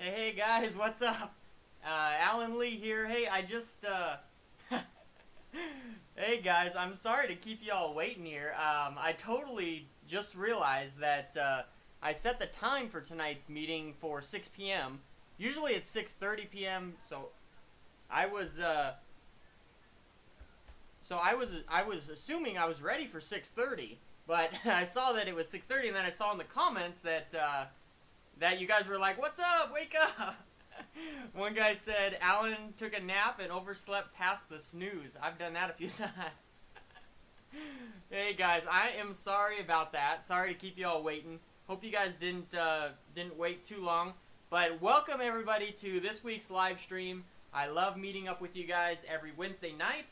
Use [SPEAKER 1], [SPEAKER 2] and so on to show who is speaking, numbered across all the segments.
[SPEAKER 1] Hey guys, what's up? Alan Lee here. Hey, hey guys, I'm sorry to keep y'all waiting here. I totally just realized that I set the time for tonight's meeting for 6 p.m. Usually it's 6:30 p.m. I was uh, I was assuming I was ready for 6:30, but I saw that it was 6:30, and then I saw in the comments that that you guys were like, "What's up? Wake up!" One guy said Alan took a nap and overslept past the snooze. I've done that a few times. Hey guys, I am sorry about that. Sorry to keep y'all waiting. Hope you guys didn't wait too long. But welcome everybody to this week's live stream. I love meeting up with you guys every Wednesday night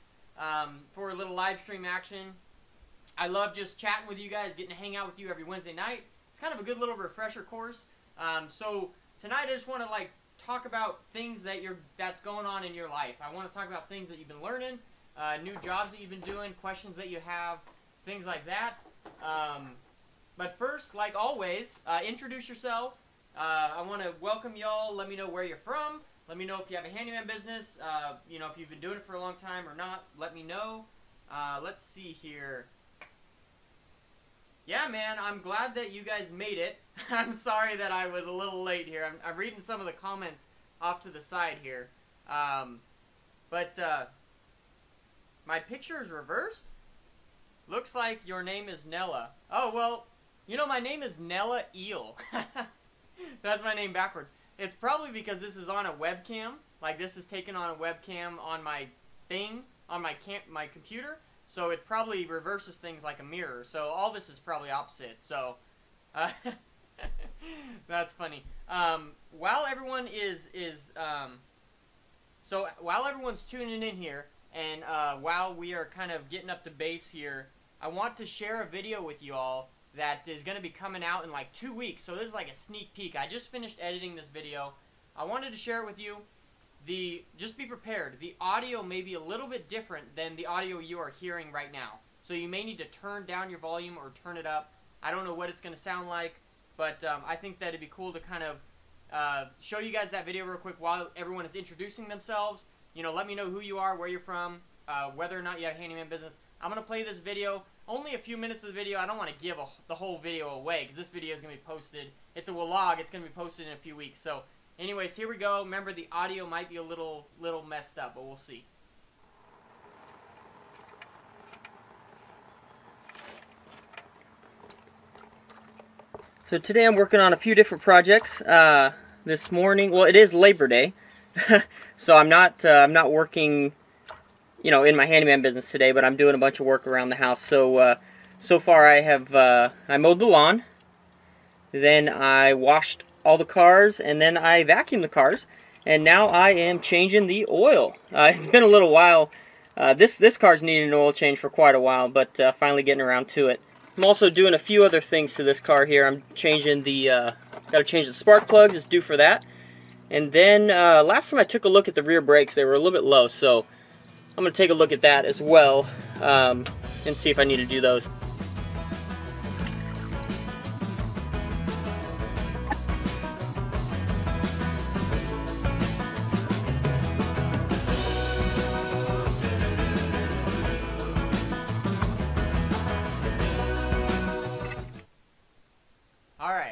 [SPEAKER 1] for a little live stream action. I love just chatting with you guys, getting to hang out with you every Wednesday night. It's kind of a good little refresher course. So tonight I just want to talk about things that's going on in your life. I want to talk about things that you've been learning, new jobs that you've been doing, questions that you have, things like that. But first, like always, introduce yourself. I want to welcome y'all. Let me know where you're from. Let me know if you have a handyman business. You know, if you've been doing it for a long time or not. Let me know. Let's see here. Yeah, man, I'm glad that you guys made it. I'm sorry that I was a little late here. I'm reading some of the comments off to the side here. But my picture is reversed? Looks like your name is Nella. Oh, well, you know, my name is Nella Eel. That's my name backwards. It's probably because this is on a webcam. Like, this is taken on a webcam on my thing, on my computer. So it probably reverses things like a mirror. So all this is probably opposite. So that's funny. While everyone while everyone's tuning in here, and while we are kind of getting up to base here, I want to share a video with you all that is going to be coming out in like 2 weeks. So this is like a sneak peek. I just finished editing this video. I wanted to share it with you. Just be prepared. The audio may be a little bit different than the audio you are hearing right now. So you may need to turn down your volume or turn it up. I don't know what it's going to sound like, but I think that it'd be cool to kind of show you guys that video real quick while everyone is introducing themselves. You know, let me know who you are, where you're from, whether or not you have a handyman business. I'm going to play this video. Only a few minutes of the video. I don't want to give the whole video away because this video is going to be posted. It's a vlog. It's going to be posted in a few weeks. So anyways, here we go. Remember, the audio might be a little messed up, but we'll see. So today I'm working on a few different projects. This morning, well, it is Labor Day, so I'm not working, you know, in my handyman business today, but I'm doing a bunch of work around the house. So so far I mowed the lawn, then I washed all the cars, and then I vacuumed the cars, and now I am changing the oil. It's been a little while. This car's needed an oil change for quite a while, but finally getting around to it. I'm also doing a few other things to this car here. I'm changing gotta change the spark plugs. It's due for that. And then last time I took a look at the rear brakes, they were a little bit low, so I'm gonna take a look at that as well and see if I need to do those.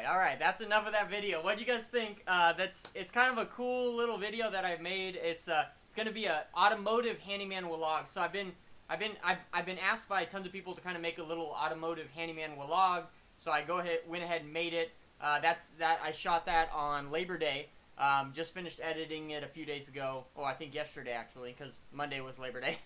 [SPEAKER 1] Alright, that's enough of that video. What do you guys think? It's kind of a cool little video that I've made. It's gonna be an automotive handyman vlog. So I've been asked by tons of people to kind of make a little automotive handyman vlog. So I went ahead and made it. I shot that on Labor Day. Just finished editing it a few days ago. Oh, I think yesterday actually, because Monday was Labor Day.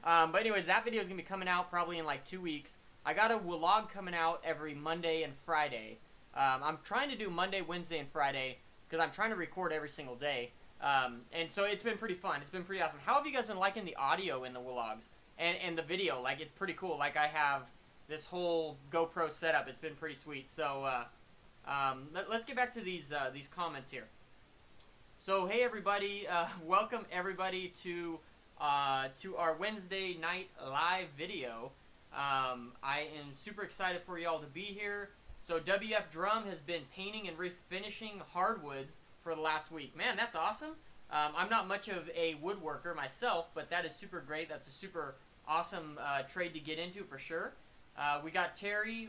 [SPEAKER 1] But anyways, that video is gonna be coming out probably in like 2 weeks. I got a vlog coming out every Monday and Friday. I'm trying to do Monday, Wednesday, and Friday because I'm trying to record every single day. And so it's been pretty fun. It's been pretty awesome. How have you guys been liking the audio in the vlogs and the video? Like, it's pretty cool. Like, I have this whole GoPro setup. It's been pretty sweet. So let's get back to these comments here. So hey everybody, welcome everybody to our Wednesday night live video. I am super excited for y'all to be here. So WF Drum has been painting and refinishing hardwoods for the last week. Man, that's awesome. I'm not much of a woodworker myself, but that is super great. That's a super awesome trade to get into for sure. We got Terry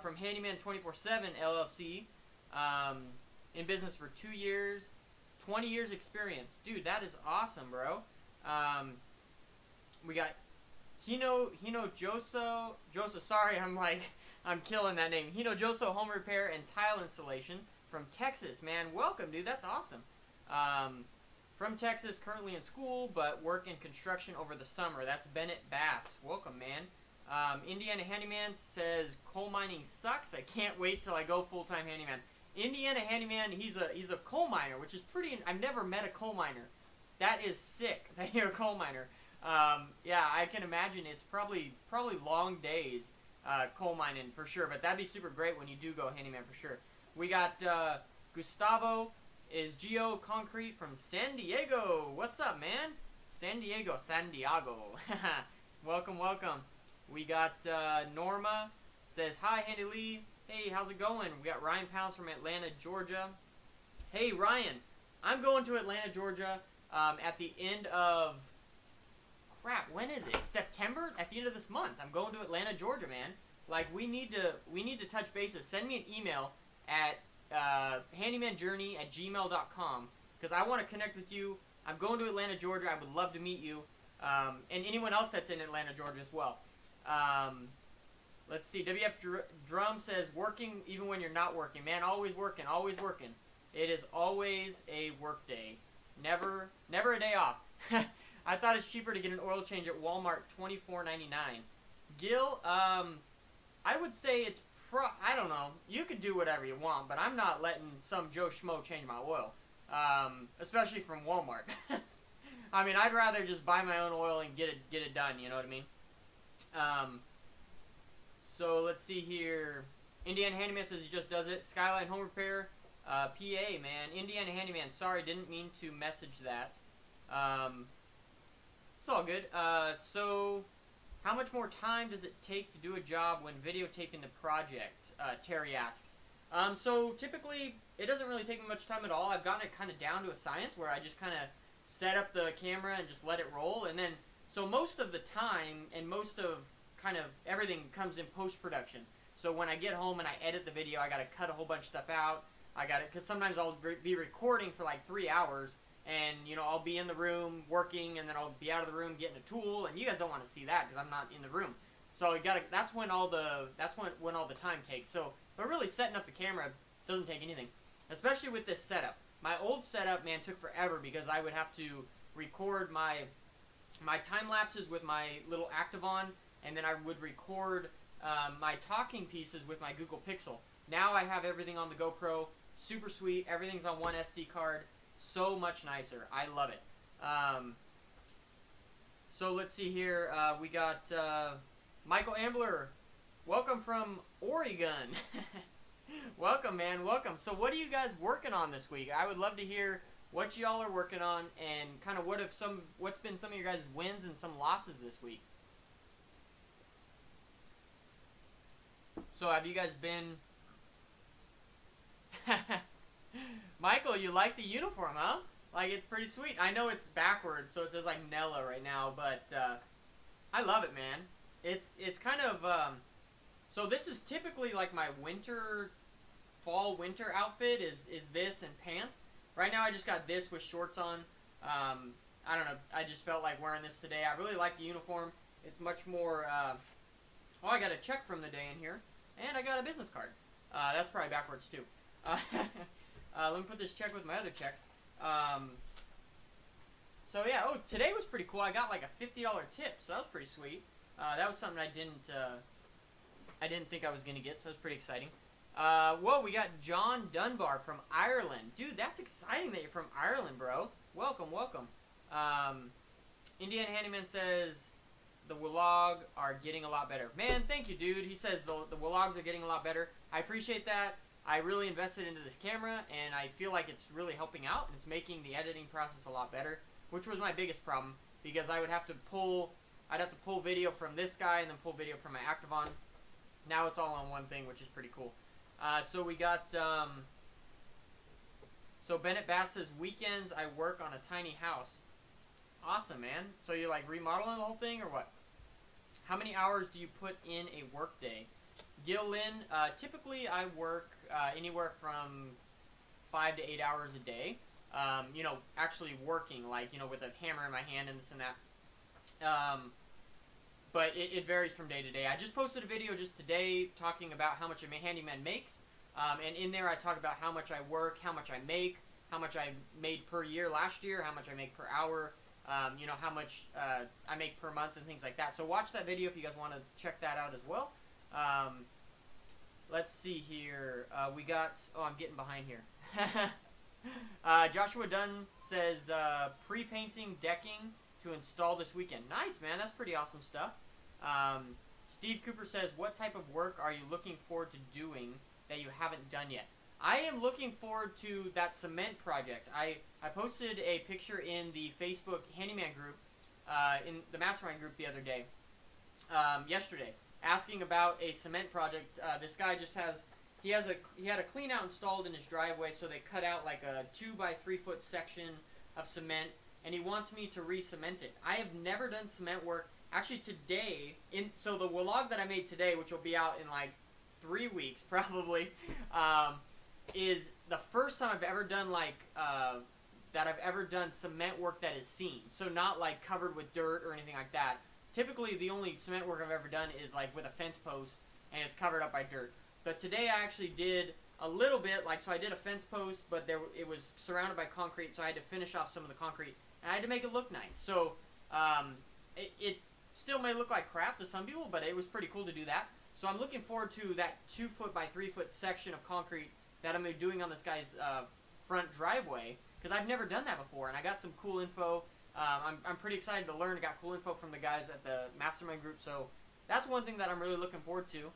[SPEAKER 1] from Handyman 24/7 LLC, in business for 2 years, 20 years experience. Dude, that is awesome, bro. We got Hino Joso, sorry, I'm killing that name. Hino Joso Home Repair and Tile Installation from Texas, man. Welcome, dude. That's awesome. From Texas, currently in school, but work in construction over the summer. That's Bennett Bass. Welcome, man. Indiana Handyman says coal mining sucks. I can't wait till I go full-time handyman. Indiana Handyman, he's a coal miner, which is pretty. I've never met a coal miner. That is sick that you're a coal miner. Yeah, I can imagine it's probably long days coal mining for sure. But that'd be super great when you do go handyman for sure. We got Gustavo is Geo Concrete from San Diego. What's up, man? San Diego. Welcome, welcome. We got Norma says, hi, Handy Lee. Hey, how's it going? We got Ryan Pounds from Atlanta, Georgia. Hey, Ryan, I'm going to Atlanta, Georgia at the end of, crap, when is it? September? At the end of this month. I'm going to Atlanta, Georgia, man. Like, we need to touch bases. Send me an email at handymanjourney@gmail.com because I want to connect with you. I'm going to Atlanta, Georgia. I would love to meet you. And anyone else that's in Atlanta, Georgia as well. Let's see. WF Drum says, working even when you're not working. Man, always working, always working. It is always a work day. Never a day off. I thought it's cheaper to get an oil change at Walmart, $24.99. Gil, I would say it's I don't know. You could do whatever you want, but I'm not letting some Joe Schmo change my oil. Especially from Walmart. I mean, I'd rather just buy my own oil and get it done, you know what I mean? So let's see here. Indiana Handyman says he just does it. Skyline Home Repair, PA, man. Indiana Handyman, sorry, didn't mean to message that. It's all good. So, how much more time does it take to do a job when videotaping the project? Terry asks. So typically, it doesn't really take me much time at all. I've gotten it kind of down to a science where I just kind of set up the camera and just let it roll. And then, so most of the time and most of kind of everything comes in post-production. So when I get home and I edit the video, I got to cut a whole bunch of stuff out. I got to, because sometimes I'll be recording for like 3 hours. And, you know, I'll be in the room working, and then I'll be out of the room getting a tool, and you guys don't want to see that because I'm not in the room. So you gotta, that's when all the time takes. So, but really setting up the camera doesn't take anything, especially with this setup. My old setup, man, took forever because I would have to record my time lapses with my little Activon, and then I would record my talking pieces with my Google Pixel. Now I have everything on the GoPro, super sweet. Everything's on one SD card. So much nicer. I love it. So let's see here. We got Michael Ambler. Welcome from Oregon. Welcome, man. Welcome. So what are you guys working on this week? I would love to hear what y'all are working on and kind of what's been some of your guys' wins and some losses this week. So have you guys been... Michael, you like the uniform, huh? Like, it's pretty sweet. I know it's backwards, so it says, like, Nella right now, but, I love it, man. It's kind of, so this is typically, like, my fall-winter outfit is this and pants. Right now, I just got this with shorts on. I don't know. I just felt like wearing this today. I really like the uniform. It's much more, oh, I got a check from the day in here, and I got a business card. That's probably backwards, too. Let me put this check with my other checks. So yeah, oh, today was pretty cool. I got like a $50 tip, so that was pretty sweet. That was something I didn't think I was gonna get, so it was pretty exciting. Whoa, we got John Dunbar from Ireland. Dude, that's exciting that you're from Ireland, bro. Welcome, welcome. Indiana Handyman says the vlog are getting a lot better. Man, thank you, dude. He says the vlogs are getting a lot better. I appreciate that. I really invested into this camera, and I feel like it's really helping out, and it's making the editing process a lot better, which was my biggest problem, because I'd have to pull video from this guy and then pull video from my Activon. Now it's all on one thing, which is pretty cool. So we got, so So Bennett Bass says, weekends I work on a tiny house. Awesome, man. So you're like remodeling the whole thing or what? How many hours do you put in a work day? Gil Lynn, typically I work anywhere from 5 to 8 hours a day. You know, actually working, like, you know, with a hammer in my hand and this and that. But it varies from day to day. I just posted a video just today talking about how much a handyman makes. And in there I talk about how much I work, how much I make, how much I made per year last year, how much I make per hour, you know, how much I make per month and things like that. So watch that video if you guys want to check that out as well. Let's see here. We got, oh, I'm getting behind here. Joshua Dunn says, pre-painting decking to install this weekend. Nice, man. That's pretty awesome stuff. Steve Cooper says, what type of work are you looking forward to doing that you haven't done yet? I am looking forward to that cement project. I posted a picture in the Facebook Handyman group, in the Mastermind group the other day, yesterday, asking about a cement project. This guy just has, he had a clean out installed in his driveway, so they cut out like a 2 by 3 foot section of cement, and he wants me to re-cement it. I have never done cement work. Actually today, so the vlog that I made today, which will be out in like 3 weeks probably, is the first time I've ever done like, that I've ever done cement work that is seen. So not like covered with dirt or anything like that. Typically the only cement work I've ever done is like with a fence post and it's covered up by dirt. But today I actually did a little bit, like, so I did a fence post, but it was surrounded by concrete, so I had to finish off some of the concrete, and I had to make it look nice. So it still may look like crap to some people, but it was pretty cool to do that. So I'm looking forward to that 2 foot by 3 foot section of concrete that I'm doing on this guy's front driveway, because I've never done that before, and I got some cool info. I'm pretty excited to learn. I got cool info from the guys at the Mastermind group, so that's one thing that I'm really looking forward to.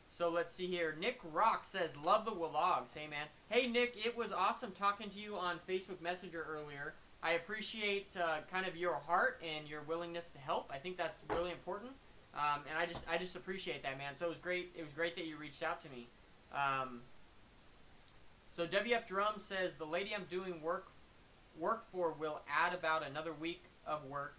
[SPEAKER 1] So let's see here. Nick Rock says, love the vlogs. Hey, man. Hey, Nick, it was awesome talking to you on Facebook Messenger earlier. I appreciate kind of your heart and your willingness to help. I think that's really important. And I just appreciate that, man. So it was great. It was great that you reached out to me. So WF Drum says, the lady I'm doing work for will add about another week of work.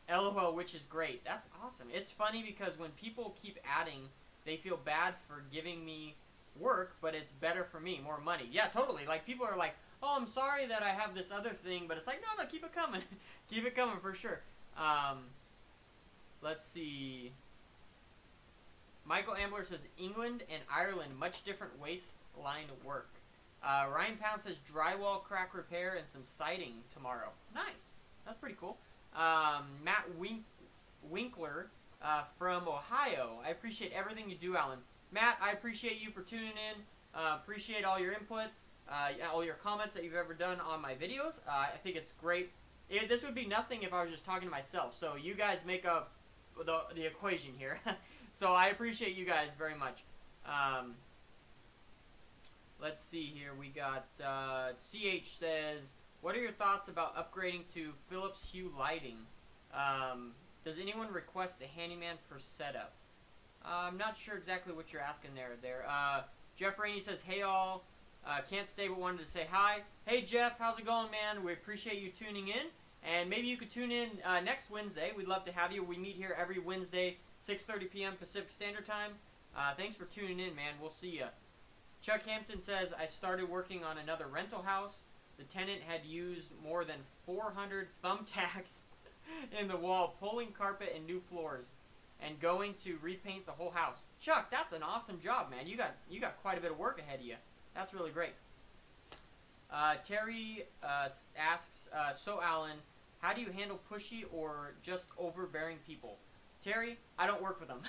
[SPEAKER 1] LOL, which is great. That's awesome. It's funny because when people keep adding, they feel bad for giving me work, but it's better for me, more money. Yeah, totally. Like, people are like, oh, I'm sorry that I have this other thing, but it's like, no, keep it coming. Keep it coming for sure. Let's see. Michael Ambler says, England and Ireland, much different waistline work. Ryan Pound says, drywall crack repair and some siding tomorrow. Nice. That's pretty cool. Matt Winkler from Ohio. I appreciate everything you do, Alan. Matt, I appreciate you for tuning in. Appreciate all your input, all your comments that you've ever done on my videos. I think it's great. This would be nothing if I was just talking to myself. So you guys make up the equation here. So I appreciate you guys very much. Let's see here. We got CH says, what are your thoughts about upgrading to Philips Hue lighting? Does anyone request a handyman for setup? I'm not sure exactly what you're asking there. Jeff Rainey says, hey all, can't stay but wanted to say hi. Hey Jeff, how's it going, man? We appreciate you tuning in. And maybe you could tune in next Wednesday. We'd love to have you. We meet here every Wednesday, 6:30 p.m. Pacific Standard Time. Thanks for tuning in, man. We'll see ya. Chuck Hampton says, I started working on another rental house. The tenant had used more than 400 thumbtacks in the wall, pulling carpet and new floors, and going to repaint the whole house. Chuck, that's an awesome job, man. You got quite a bit of work ahead of you. That's really great. Terry asks, so Alan, how do you handle pushy or just overbearing people? Terry, I don't work with them.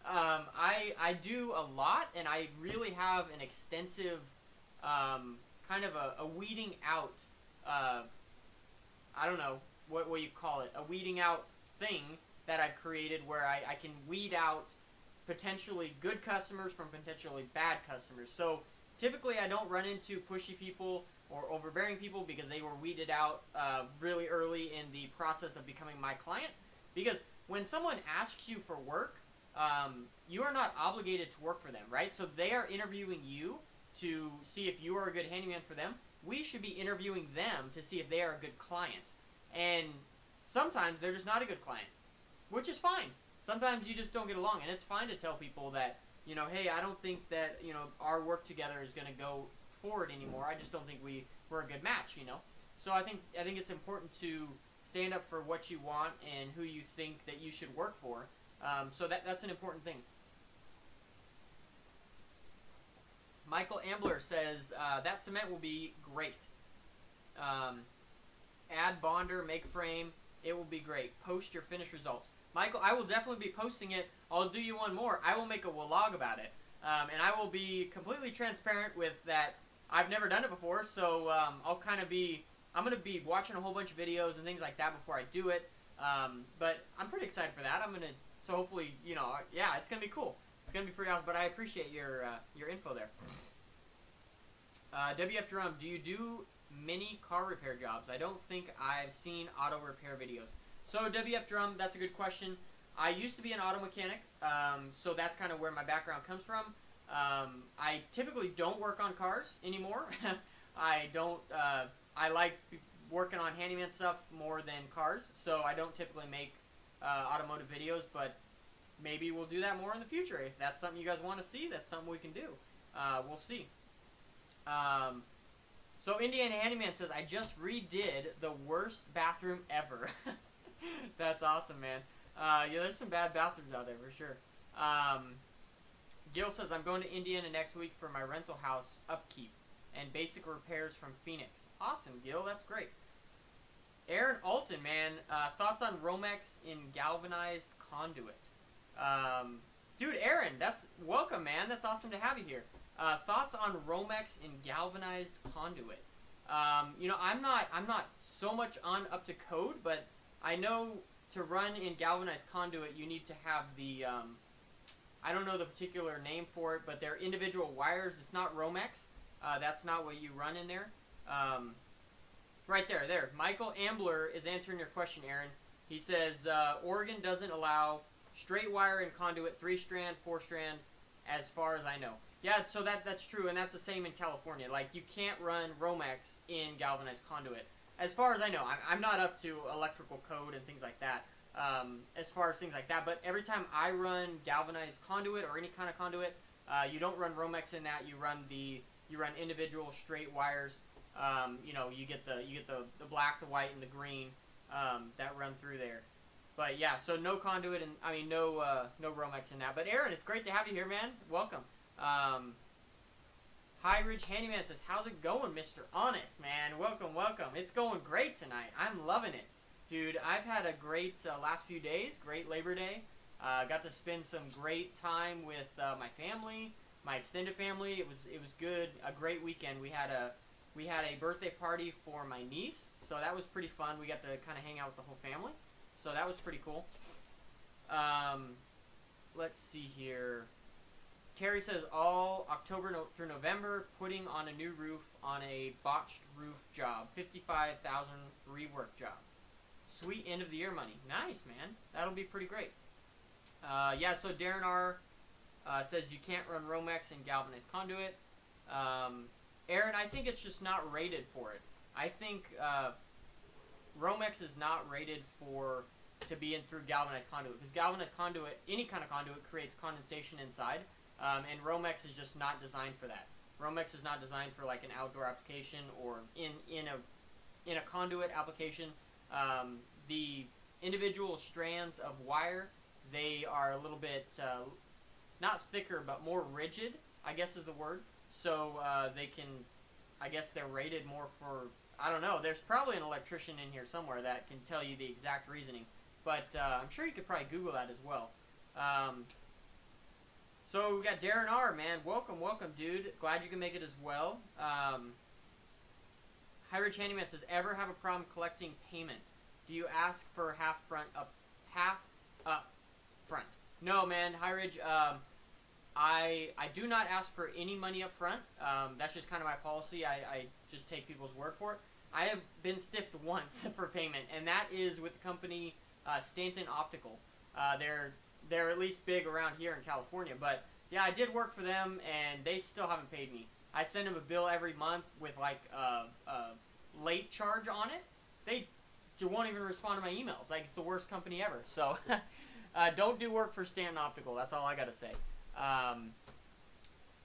[SPEAKER 1] I do a lot, and I really have an extensive kind of a weeding out, I don't know what you call it, a weeding out thing that I've created where I can weed out potentially good customers from potentially bad customers. So typically I don't run into pushy people or overbearing people because they were weeded out really early in the process of becoming my client. Because when someone asks you for work, you are not obligated to work for them, right? So they are interviewing you to see if you are a good handyman for them, we should be interviewing them to see if they are a good client. And sometimes they're just not a good client, which is fine. Sometimes you just don't get along, and it's fine to tell people that, you know, hey, I don't think that, you know, our work together is going to go forward anymore. I just don't think we're a good match, you know. So I think it's important to stand up for what you want and who you think that you should work for. So that's an important thing. Michael Ambler says, that cement will be great. Add bonder, make frame. It will be great. Post your finished results. Michael, I will definitely be posting it. I'll do you one more. I will make a vlog about it. And I will be completely transparent with that. I've never done it before, so I'll kind of be... I'm going to be watching a whole bunch of videos and things like that before I do it. But I'm pretty excited for that. So hopefully, you know, yeah, it's going to be cool. It's going to be pretty awesome, but I appreciate your info there. WF Drum, do you do mini car repair jobs? I don't think I've seen auto repair videos. So WF Drum, that's a good question. I used to be an auto mechanic, so that's kind of where my background comes from. I typically don't work on cars anymore. I like working on handyman stuff more than cars, so I don't typically make automotive videos, but maybe we'll do that more in the future. If that's something you guys want to see, that's something we can do. We'll see. So Indiana Handyman says, I just redid the worst bathroom ever. That's awesome, man. Yeah, there's some bad bathrooms out there for sure. Gil says, I'm going to Indiana next week for my rental house upkeep and basic repairs from Phoenix. Awesome, Gil. That's great. Aaron Alton, man. Thoughts on Romex in galvanized conduit? Dude, Aaron, welcome, man. That's awesome to have you here. Thoughts on Romex in galvanized conduit? You know, I'm not so much up to code, but I know to run in galvanized conduit, you need to have the, I don't know the particular name for it, but they're individual wires. It's not Romex. That's not what you run in there. Right there. Michael Ambler is answering your question, Aaron. He says, Oregon doesn't allow straight wire in conduit, 3-strand, 4-strand, as far as I know. Yeah, so that's true, and that's the same in California. Like, you can't run Romex in galvanized conduit. As far as I know, I'm not up to electrical code and things like that, as far as things like that. But every time I run galvanized conduit or any kind of conduit, you don't run Romex in that. You run individual straight wires. You know, you get the black, the white, and the green that run through there. But yeah, so no conduit and no Romex in that. But Aaron, it's great to have you here, man. Welcome. High Ridge Handyman says, how's it going, Mr. Honest, man? Welcome. It's going great tonight. I'm loving it. Dude, I've had a great last few days, great Labor Day. Got to spend some great time with my family, my extended family. It was good, a great weekend. We had a birthday party for my niece, so that was pretty fun. We got to kind of hang out with the whole family, so that was pretty cool. Let's see here. Terry says, all October through November, putting on a new roof on a botched roof job. $55,000 rework job. Sweet end of the year money. Nice, man. That'll be pretty great. Yeah, so Darren R. Says you can't run Romex in galvanized conduit. Aaron, I think it's just not rated for it. I think Romex is not rated to be in through galvanized conduit, because galvanized conduit, any kind of conduit, creates condensation inside. And Romex is just not designed for that. Romex is not designed for like an outdoor application or in a conduit application. The individual strands of wire, they are a little bit not thicker but more rigid, I guess is the word. So they can, I guess they're rated more for, I don't know. There's probably an electrician in here somewhere that can tell you the exact reasoning, but I'm sure you could probably Google that as well. So we got Darren R, man. Welcome, dude. Glad you can make it as well. High Ridge Handyman says, ever have a problem collecting payment? Do you ask for half up front? No, man. High Ridge, I do not ask for any money up front. That's just kind of my policy. I just take people's word for it. I have been stiffed once for payment, and that is with the company Stanton Optical. They're at least big around here in California, but yeah, I did work for them, and they still haven't paid me. I send them a bill every month with like a late charge on it. They won't even respond to my emails. Like, it's the worst company ever. So don't do work for Stanton Optical. That's all I gotta say.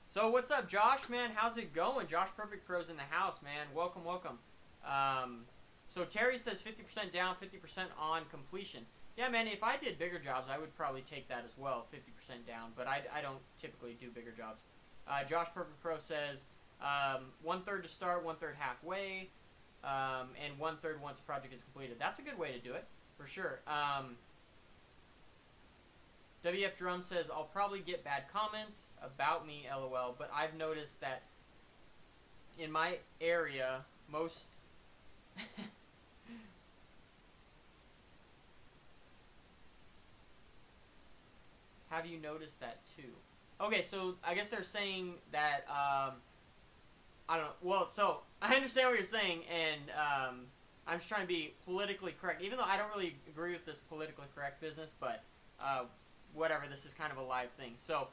[SPEAKER 1] So what's up, Josh, man? How's it going? Josh Perfect Pro's in the house, man. Welcome, welcome. So Terry says 50% down, 50% on completion. Yeah, man, if I did bigger jobs, I would probably take that as well, 50% down. But I don't typically do bigger jobs. Josh Perfect Pro says 1/3 to start, 1/3 halfway, and 1/3 once the project is completed. That's a good way to do it, for sure. WF Drum says, I'll probably get bad comments about me, LOL, but I've noticed that in my area, most... Have you noticed that too? Okay, so I guess they're saying that, I don't know. Well, so I understand what you're saying, and I'm just trying to be politically correct, even though I don't really agree with this politically correct business, but whatever, this is kind of a live thing. So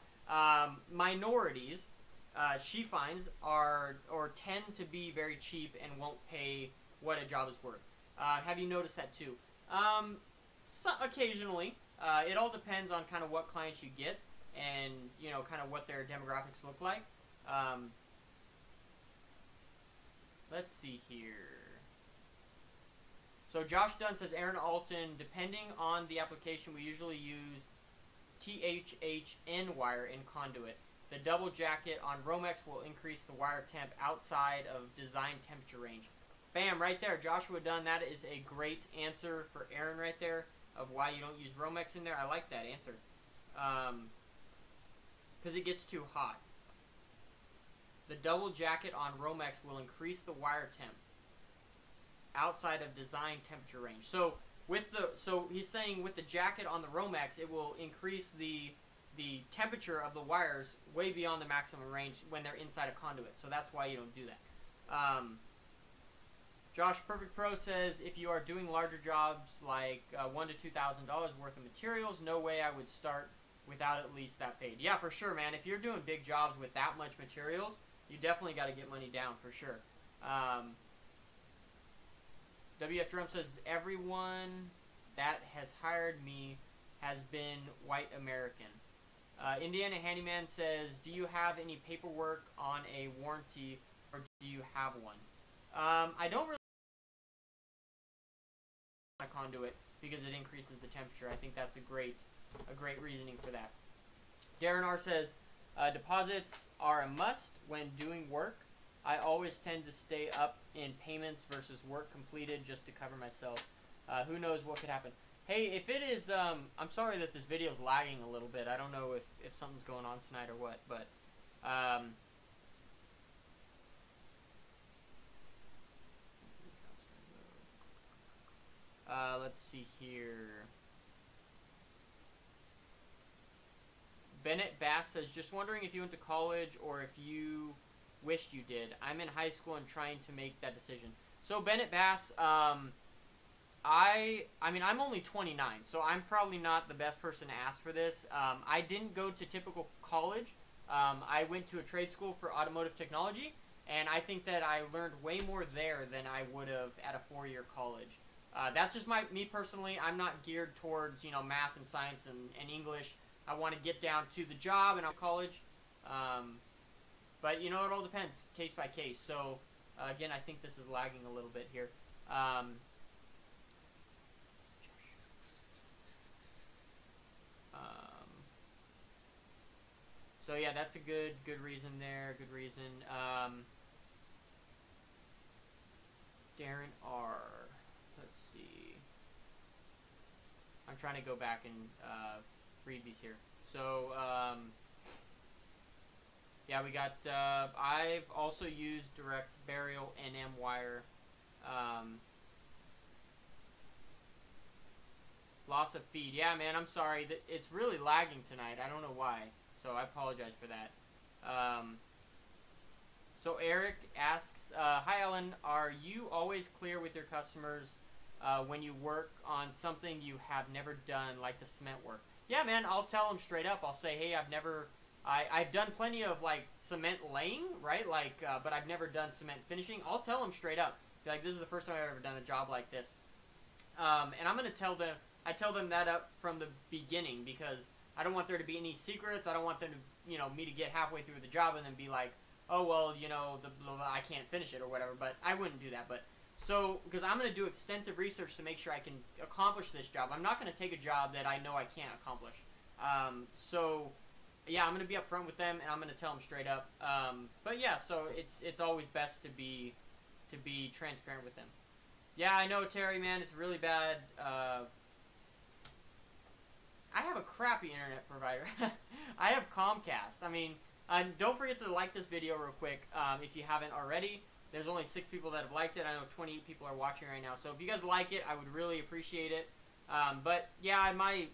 [SPEAKER 1] minorities, she finds, tend to be very cheap and won't pay what a job is worth. Have you noticed that too? So occasionally. It all depends on kind of what clients you get and, you know, kind of what their demographics look like. Let's see here. So Josh Dunn says, Aaron Alton, depending on the application, we usually use THHN wire in conduit. The double jacket on Romex will increase the wire temp outside of design temperature range. Bam, right there. Joshua Dunn, that is a great answer for Aaron right there, of why you don't use Romex in there. I like that answer. Because it gets too hot. The double jacket on Romex will increase the wire temp outside of design temperature range. So he's saying with the jacket on the Romex, it will increase the temperature of the wires way beyond the maximum range when they're inside a conduit. So that's why you don't do that. Josh Perfect Pro says, if you are doing larger jobs like $1,000 to $2,000 worth of materials, no way I would start without at least that paid. Yeah, for sure, man. If you're doing big jobs with that much materials, you definitely got to get money down for sure. WF Drum says, everyone that has hired me has been white American. Indiana Handyman says, do you have any paperwork on a warranty, or do you have one? I don't really a conduit because it increases the temperature. I think that's a great reasoning for that. Darren R says, deposits are a must when doing work. I always tend to stay up in payments versus work completed just to cover myself. Who knows what could happen. Hey, if it is, I'm sorry that this video is lagging a little bit. I don't know if something's going on tonight or what, but let's see here. Bennett Bass says, just wondering if you went to college or if you wished you did. I'm in high school and trying to make that decision. So Bennett Bass, I mean, I'm only 29, so I'm probably not the best person to ask for this. I didn't go to typical college. I went to a trade school for automotive technology, and I think that I learned way more there than I would have at a 4-year college. That's just me personally. I'm not geared towards, you know, math and science and English. I want to get down to the job and college. But, you know, it all depends, case by case. So, again, I think this is lagging a little bit here. So, yeah, that's a good reason there. Good reason. Darren R. Let's see. I'm trying to go back and read these here. So, yeah, we got, I've also used direct burial NM wire. Loss of feed. Yeah, man, I'm sorry. It's really lagging tonight. I don't know why. So I apologize for that. So Eric asks, hi, Ellen. Are you always clear with your customers when you work on something you have never done, like the cement work? Yeah, man, I'll tell them straight up. I'll say, hey, I've never I've done plenty of like cement laying, right? Like, but I've never done cement finishing. I'll tell them straight up, be like, this is the first time I've ever done a job like this. And I'm gonna tell them, I tell them that up from the beginning because I don't want there to be any secrets. I don't want them to, me to get halfway through the job and then be like, oh well, I can't finish it or whatever. But I wouldn't do that. But so because I'm gonna do extensive research to make sure I can accomplish this job. I'm not gonna take a job that I know I can't accomplish. So yeah, I'm gonna be upfront with them and I'm gonna tell them straight up. But yeah, so it's always best to be transparent with them. Yeah, I know, Terry, man, it's really bad. I have a crappy internet provider. I have Comcast. I mean, don't forget to like this video real quick if you haven't already. There's only 6 people that have liked it. I know 28 people are watching right now. So if you guys like it, I would really appreciate it. But yeah, my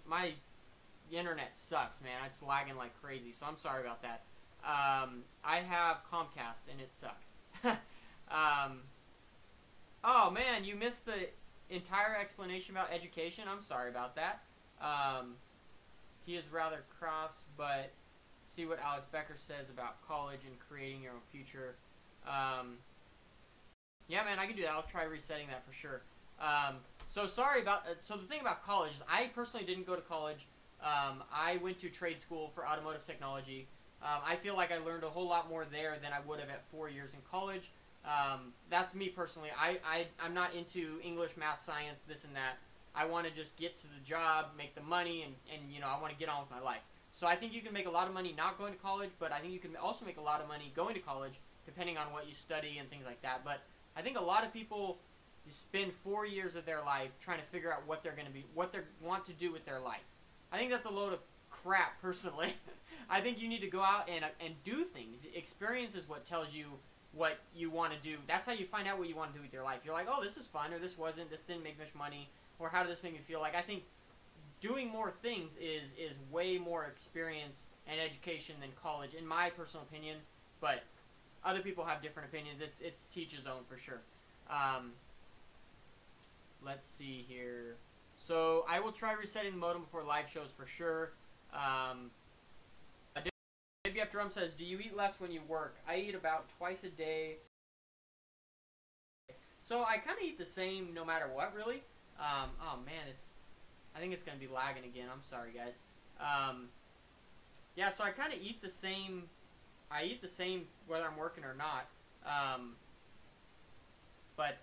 [SPEAKER 1] internet sucks, man. It's lagging like crazy. So I'm sorry about that. I have Comcast and it sucks. Oh man, you missed the entire explanation about education. I'm sorry about that. He is rather cross, but see what Alex Becker says about college and creating your own future. Yeah, man, I can do that. I'll try resetting that for sure. So sorry about. So the thing about college is, I personally didn't go to college. I went to trade school for automotive technology. I feel like I learned a whole lot more there than I would have at 4 years in college. That's me personally. I'm not into English, math, science, this and that. I want to just get to the job, make the money, and I want to get on with my life. So I think you can make a lot of money not going to college, but I think you can also make a lot of money going to college, depending on what you study and things like that. But I think a lot of people spend 4 years of their life trying to figure out what they're going to be, what they want to do with their life. I think that's a load of crap, personally. I think you need to go out and do things. Experience is what tells you what you want to do. That's how you find out what you want to do with your life. You're like, oh, this is fun, or this wasn't, this didn't make much money, or how did this make me feel? Like, I think doing more things is way more experience and education than college, in my personal opinion, but other people have different opinions. It's teacher's own for sure. Let's see here. So I will try resetting the modem before live shows for sure. WF Drum says, do you eat less when you work? I eat about twice a day. So I kind of eat the same no matter what, really. Oh man, I think it's going to be lagging again. I'm sorry, guys. Yeah, so I kind of eat the same. I eat the same whether I'm working or not. But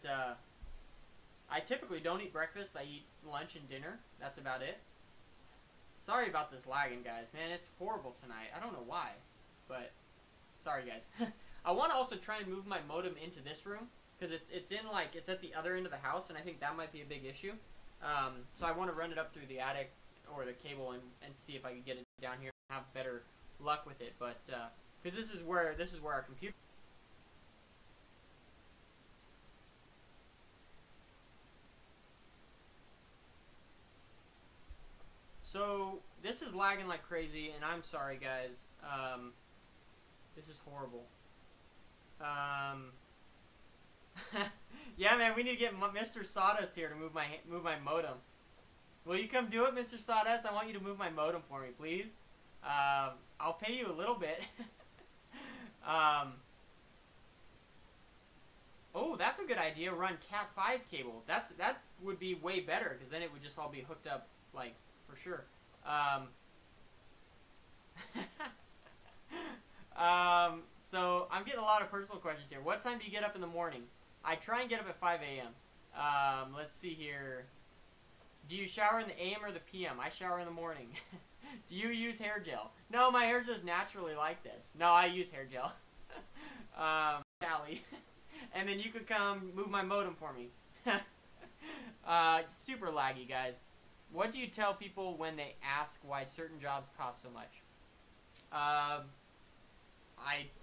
[SPEAKER 1] I typically don't eat breakfast. I eat lunch and dinner. That's about it. Sorry about this lagging, guys. Man, it's horrible tonight. I don't know why, but sorry, guys. I want to also try and move my modem into this room because it's at the other end of the house, and I think that might be a big issue. So I want to run it up through the attic or the cable and see if I can get it down here and have better luck with it. But because this is where our computer. So this is lagging like crazy, and I'm sorry, guys. This is horrible. Yeah, man, we need to get Mr. Sawdust here to move my modem. Will you come do it, Mr. Sawdust? I want you to move my modem for me, please. I'll pay you a little bit. Oh, that's a good idea. Run Cat 5 cable. That would be way better because then it would just all be hooked up like. For sure. So I'm getting a lot of personal questions here. What time do you get up in the morning? I try and get up at 5 a.m. Let's see here. Do you shower in the a.m. or the p.m.? I shower in the morning. Do you use hair gel? No, my hair's just naturally like this. No, I use hair gel. Callie. And then you could come move my modem for me. Super laggy, guys. What do you tell people when they ask why certain jobs cost so much? I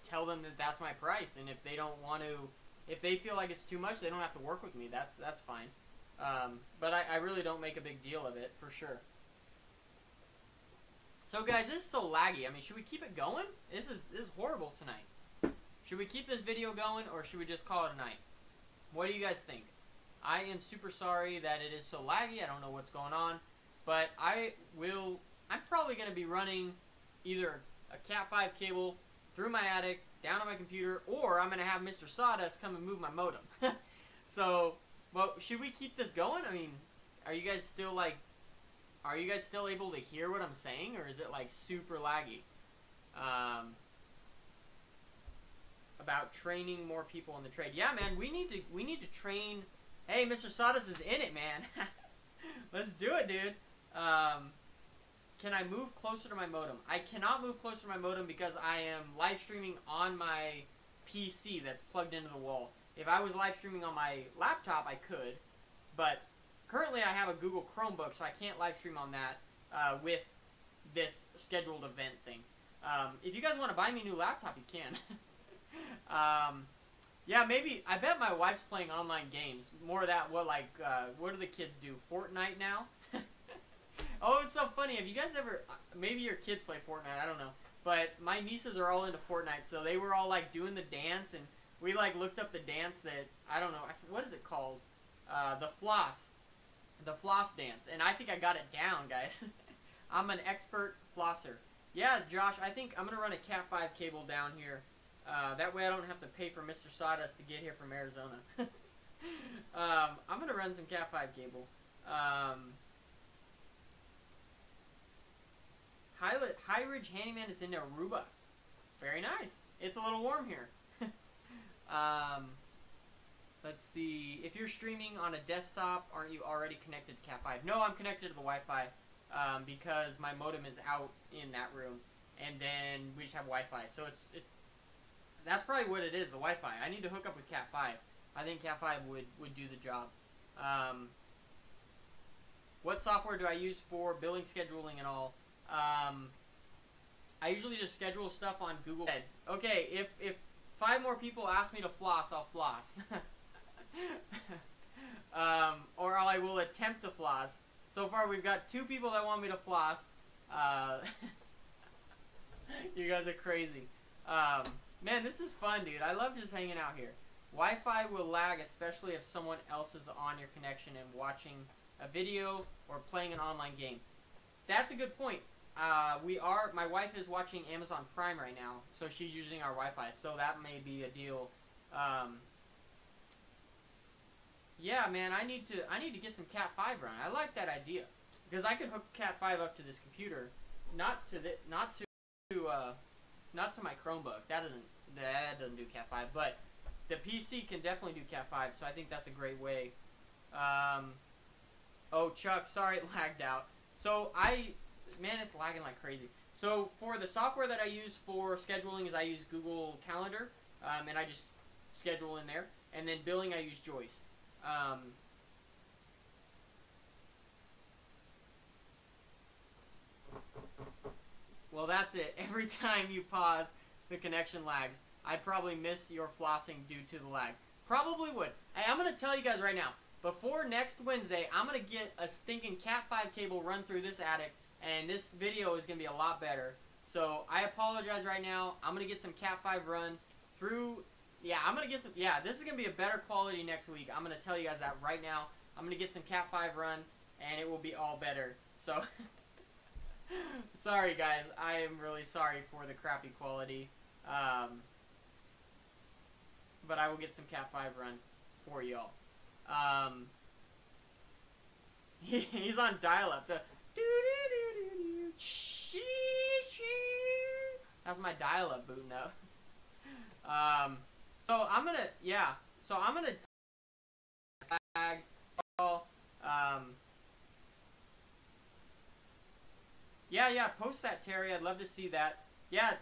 [SPEAKER 1] tell them that that's my price, and if they don't want to, if they feel like it's too much, they don't have to work with me. That's fine. But I really don't make a big deal of it, for sure. So guys, this is so laggy. I mean, should we keep it going? This is horrible tonight. Should we keep this video going, or should we just call it a night? What do you guys think? I am super sorry that it is so laggy. I don't know what's going on. But I'm probably going to be running either a Cat 5 cable through my attic, down to my computer, or I'm going to have Mr. Sawdust come and move my modem. So, well, should we keep this going? I mean, are you guys still able to hear what I'm saying, or is it like super laggy? About training more people in the trade. Yeah, man, we need to train. Hey, Mr. Sawdust is in it, man. Let's do it, dude. Can I move closer to my modem? I cannot move closer to my modem because I am live streaming on my PC that's plugged into the wall. If I was live streaming on my laptop, I could, but currently I have a Google Chromebook, so I can't live stream on that with this scheduled event thing. If you guys want to buy me a new laptop, you can. Yeah, maybe. I bet my wife's playing online games. More of that. What do the kids do? Fortnite now? Oh, it's so funny. Have you guys ever? Maybe your kids play Fortnite. I don't know. But my nieces are all into Fortnite, so they were all like doing the dance, and we like looked up the dance that I don't know. What is it called? The floss dance, and I think I got it down, guys. I'm an expert flosser. Yeah, Josh, I think I'm gonna run a Cat 5 cable down here. That way I don't have to pay for Mr. Sawdust to get here from Arizona. I'm gonna run some Cat 5 cable. High Ridge Handyman is in Aruba. Very nice. It's a little warm here. Let's see. If you're streaming on a desktop, aren't you already connected to Cat 5? No, I'm connected to the Wi-Fi because my modem is out in that room, and then we just have Wi-Fi. So that's probably what it is, the Wi-Fi. I need to hook up with Cat 5. I think Cat 5 would do the job. What software do I use for billing, scheduling, and all? I usually just schedule stuff on Google. Okay, if 5 more people ask me to floss, I'll floss. Or I will attempt to floss. So far, we've got 2 people that want me to floss. You guys are crazy. Man, this is fun, dude. I love just hanging out here. Wi-Fi will lag, especially if someone else is on your connection and watching a video or playing an online game. That's a good point. My wife is watching Amazon Prime right now, so she's using our Wi-Fi, so that may be a deal. Yeah, man, I need to get some Cat 5 running. I like that idea because I could hook Cat 5 up to this computer, not to my Chromebook. That doesn't do Cat 5, but the PC can definitely do Cat 5. So I think that's a great way. Oh, Chuck, sorry it lagged out. So man, it's lagging like crazy. So for the software that I use for scheduling is I use Google Calendar, and I just schedule in there. And then billing, I use Joist. Well, that's it. Every time you pause, the connection lags. I'd probably miss your flossing due to the lag. Probably would. Hey, I'm going to tell you guys right now. Before next Wednesday, I'm going to get a stinking Cat 5 cable run through this attic, and this video is going to be a lot better. So, I apologize right now. I'm going to get some Cat 5 run through... Yeah, I'm going to get some... Yeah, this is going to be a better quality next week. I'm going to tell you guys that right now. I'm going to get some Cat 5 run, and it will be all better. So... Sorry, guys. I am really sorry for the crappy quality. But I will get some Cat 5 run for y'all. He's on dial-up. That's my dial-up booting up. So I'm gonna, yeah. So I'm gonna tag y'all. Yeah, post that, Terry. I'd love to see that. Yeah,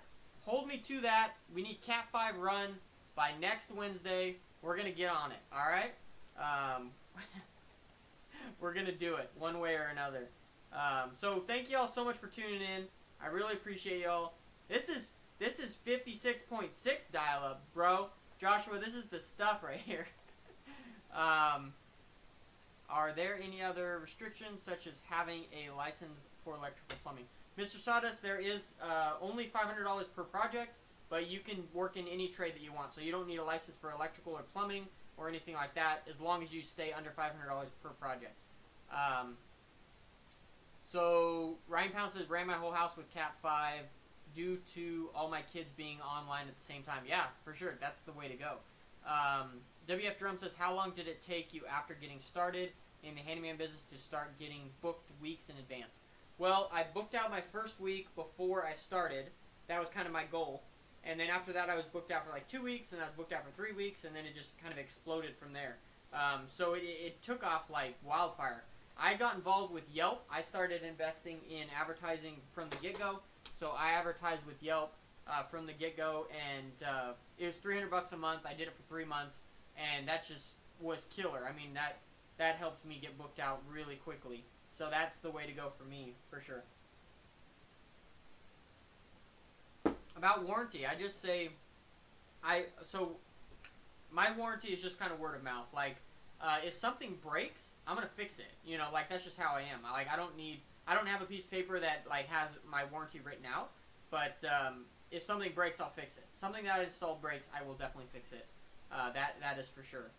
[SPEAKER 1] hold me to that. We need Cat 5 run by next Wednesday. We're going to get on it, all right? We're going to do it one way or another. So thank y'all so much for tuning in. I really appreciate y'all. This is 56.6 dial-up, bro. Joshua, this is the stuff right here. Are there any other restrictions, such as having a license for electrical plumbing? Mr. Sawdust, there is only $500 per project, but you can work in any trade that you want. So you don't need a license for electrical or plumbing or anything like that, as long as you stay under $500 per project. So Ryan Pound says, ran my whole house with Cat 5. due to all my kids being online at the same time. Yeah, for sure. That's the way to go. WF Drum says, how long did it take you after getting started in the handyman business to start getting booked weeks in advance? Well, I booked out my first week before I started. That was kind of my goal. And then after that, I was booked out for like 2 weeks, and I was booked out for 3 weeks, and then it just kind of exploded from there. So it took off like wildfire. I got involved with Yelp. I started investing in advertising from the get-go. So I advertised with Yelp from the get-go, and it was $300 a month. I did it for 3 months, and that just was killer. I mean, that helped me get booked out really quickly. So that's the way to go for me, for sure. About warranty, I just say, so my warranty is just kind of word of mouth. Like, if something breaks, I'm gonna fix it. You know, like that's just how I am. I don't have a piece of paper that like has my warranty written out. But if something breaks, I'll fix it. Something that I installed breaks, I will definitely fix it. That is for sure.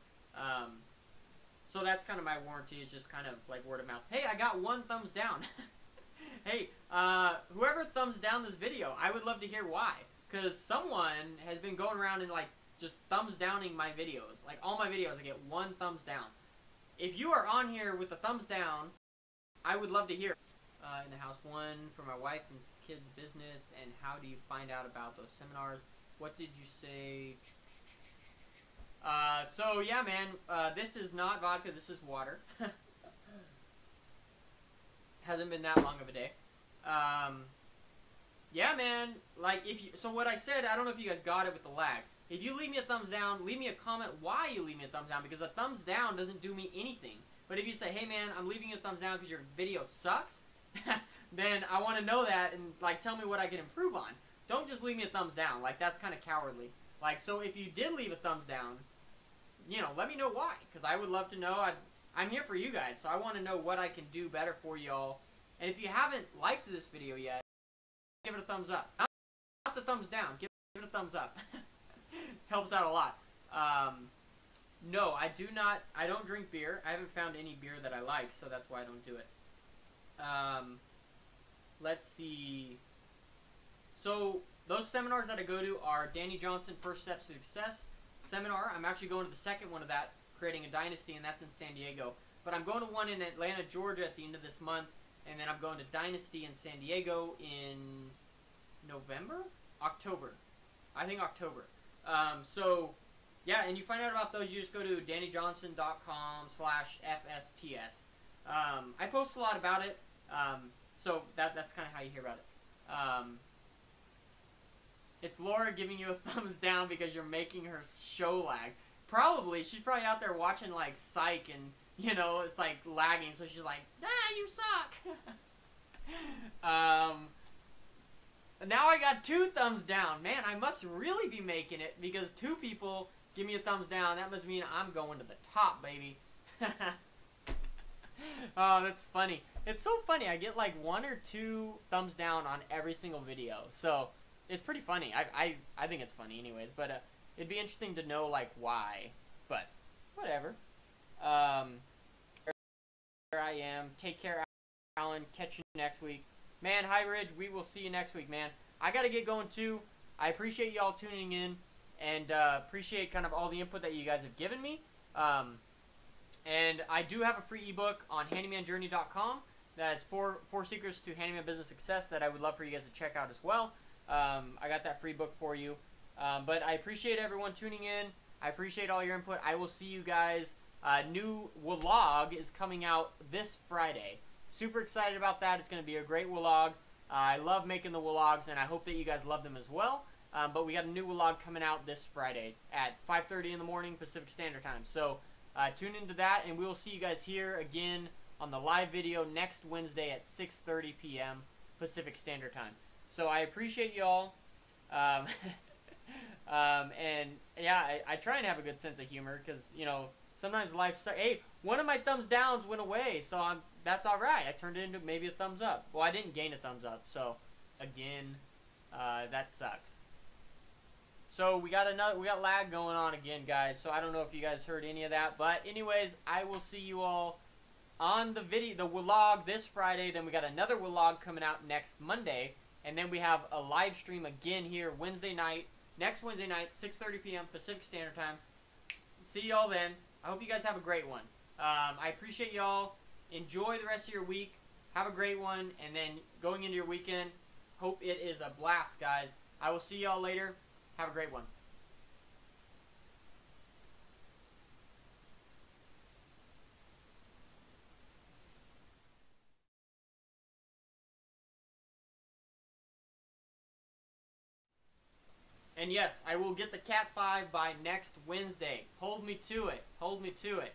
[SPEAKER 1] So that's kind of my warranty, is just kind of like word of mouth. Hey, I got 1 thumbs down. Hey, whoever thumbs down this video, I would love to hear why. Because someone has been going around and like just thumbs downing my videos. Like all my videos, I get 1 thumbs down. If you are on here with a thumbs down, I would love to hear it. In the house, 1 for my wife and kids' business, and how do you find out about those seminars? What did you say? So yeah, man, this is not vodka, this is water. Hasn't been that long of a day. Yeah, man, like, so what I said, I don't know if you guys got it with the lag. If you leave me a thumbs down, leave me a comment why you leave me a thumbs down, because a thumbs down doesn't do me anything. But if you say, hey man, I'm leaving you a thumbs down because your video sucks, then I want to know that and, like, tell me what I can improve on. Don't just leave me a thumbs down. Like, that's kind of cowardly. Like, so if you did leave a thumbs down, you know, let me know why, because I would love to know. I'm here for you guys, so I want to know what I can do better for y'all. And if you haven't liked this video yet, give it a thumbs up. Not the thumbs down. Give it a thumbs up. Helps out a lot. No, I don't drink beer. I haven't found any beer that I like, so that's why I don't do it. Let's see. So, those seminars that I go to are Danny Johnson, First Steps to Success seminar. I'm actually going to the second one of that, Creating a Dynasty, and that's in San Diego. But I'm going to one in Atlanta, Georgia at the end of this month, and then I'm going to Dynasty in San Diego in November? October. I think October. So, yeah, and you find out about those, you just go to dannyjohnson.com/FSTS. I post a lot about it, so that's kind of how you hear about it. It's Laura giving you a thumbs down because you're making her show lag. Probably. She's probably out there watching, like, Psych, and, you know, it's, like, lagging, so she's like, you suck! Now I got 2 thumbs down. Man, I must really be making it, because 2 people give me a thumbs down. That must mean I'm going to the top, baby. Oh, that's funny. It's so funny. I get like 1 or 2 thumbs down on every single video. So, it's pretty funny. I think it's funny anyways. But it'd be interesting to know, like, why. But, whatever. Here I am. Take care, Alan. Catch you next week. Man, High Ridge, we will see you next week, man. I got to get going, too. I appreciate y'all tuning in. And appreciate kind of all the input that you guys have given me. And I do have a free ebook on handymanjourney.com. That's 4 secrets to handyman business success that I would love for you guys to check out as well. I got that free book for you. But I appreciate everyone tuning in. I appreciate all your input. I will see you guys. New vlog is coming out this Friday. Super excited about that. It's going to be a great vlog. I love making the vlogs, and I hope that you guys love them as well. But we got a new vlog coming out this Friday at 5:30 in the morning Pacific Standard Time. So tune into that, and we will see you guys here again on the live video next Wednesday at 6:30 p.m. Pacific Standard Time. So I appreciate y'all. And yeah, I try and have a good sense of humor because, you know, sometimes life sucks. Hey, one of my thumbs downs went away, so that's all right. I turned it into maybe a thumbs up. Well, I didn't gain a thumbs up, so again, that sucks. So we got lag going on again, guys. So I don't know if you guys heard any of that, but anyways, I will see you all on the vlog this Friday. Then we got another vlog coming out next Monday, And then we have a live stream again here Wednesday night, next Wednesday night, 6:30 p.m. Pacific Standard Time. See y'all then. I hope you guys have a great one. I appreciate y'all. Enjoy the rest of your week. Have a great one. And then going into your weekend, hope it is a blast, guys. I will see y'all later. Have a great one. And yes, I will get the Cat 5 by next Wednesday. Hold me to it. Hold me to it.